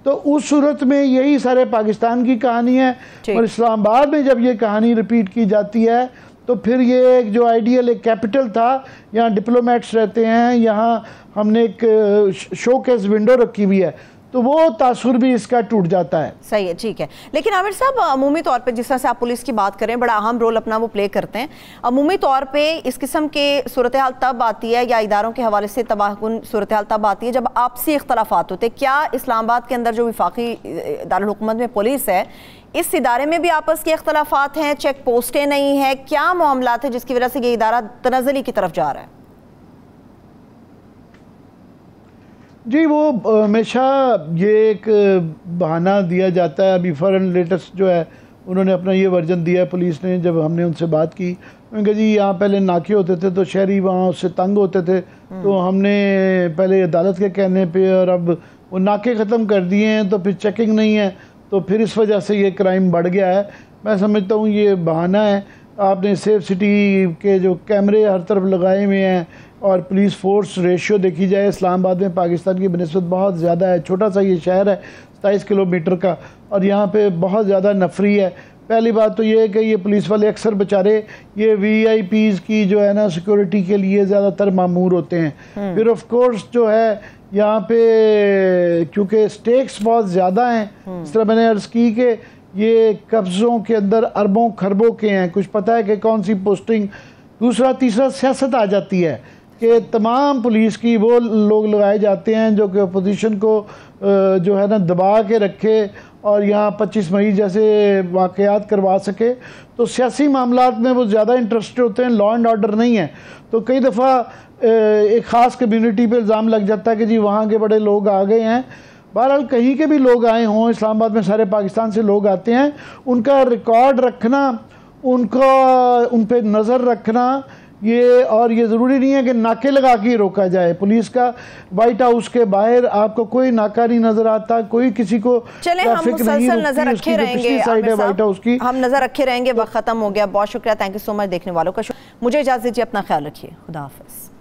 तो उस सूरत में यही सारे पाकिस्तान की कहानी है। और इस्लामाबाद में जब ये कहानी रिपीट की जाती है तो फिर ये एक जो आइडियल एक कैपिटल था, यहाँ डिप्लोमेट्स रहते हैं, यहाँ हमने एक शोकेस विंडो रखी हुई है, तो वो तासुर भी इसका टूट जाता है। सही है, ठीक है। लेकिन आमिर साहब, अमूमी तौर पे जिस तरह से आप पुलिस की बात करें, बड़ा अहम रोल अपना वो प्ले करते हैं। अमूमी तौर पे इस किस्म के सूरत हाल तब आती है या इदारों के हवाले से तबाहकुन सूरत हाल तब आती है जब आपसी इख्तलाफात होते हैं। क्या इस्लामाबाद के अंदर जो वफाकी दारुल हुकूमत में पुलिस है, इस इदारे में भी आपस के इख्तलाफात हैं, चेक पोस्टें नहीं है, क्या मामलात है जिसकी वजह से ये इदारा तनज़्ज़ुली की तरफ जा रहा है? जी, वो हमेशा ये एक बहाना दिया जाता है। अभी फॉरेन लेटेस्ट जो है उन्होंने अपना ये वर्जन दिया है पुलिस ने। जब हमने उनसे बात की, उन्होंने जी यहाँ पहले नाके होते थे तो शहरी वहाँ उससे तंग होते थे, तो हमने पहले अदालत के कहने पे और अब वो नाके ख़त्म कर दिए हैं तो फिर चेकिंग नहीं है, तो फिर इस वजह से ये क्राइम बढ़ गया है। मैं समझता हूँ ये बहाना है। आपने सेफ सिटी के जो कैमरे हर तरफ लगाए हुए हैं और पुलिस फोर्स रेशियो देखी जाए, इस्लामाबाद में पाकिस्तान की बनिस्बत बहुत ज़्यादा है। छोटा सा ये शहर है 27 किलोमीटर का और यहाँ पे बहुत ज़्यादा नफरी है। पहली बात तो ये है कि ये पुलिस वाले अक्सर बेचारे ये VIPs की जो है ना सिक्योरिटी के लिए ज़्यादातर मामूर होते हैं। फिर ऑफ कोर्स जो है यहाँ पे क्योंकि स्टेक्स बहुत ज़्यादा हैं, इस तरह मैंने अर्ज़ की कि ये कब्ज़ों के अंदर अरबों खरबों के हैं, कुछ पता है कि कौन सी पोस्टिंग। दूसरा तीसरा सियासत आ जाती है कि तमाम पुलिस की वो लोग लगाए जाते हैं जो कि अपोजिशन को जो है ना दबा के रखे और यहाँ 25 मई जैसे वाक़यात करवा सके। तो सियासी मामलात में वो ज़्यादा इंटरेस्टेड होते हैं, लॉ एंड ऑर्डर नहीं है। तो कई दफ़ा एक ख़ास कम्यूनिटी पे इल्ज़ाम लग जाता है कि जी वहाँ के बड़े लोग आ गए हैं। बहरहाल कहीं के भी लोग आए हों, इस्लामाबाद में सारे पाकिस्तान से लोग आते हैं, उनका रिकॉर्ड रखना, उनका उन पर नज़र रखना ये, और ये ज़रूरी नहीं है कि नाके लगा के रोका जाए। पुलिस का वाइट हाउस के बाहर आपको कोई नाका नहीं नज़र आता, कोई किसी को चले हम मुसलसल नज़र रखे रहेंगे वाइट हाउस की, हम नज़र रखे रहेंगे। वक्त ख़त्म हो गया, बहुत शुक्रिया, थैंक यू सो मच देखने वालों का। मुझे इजाज़त दीजिए, अपना ख्याल रखिए, खुदा हाफ़िज़।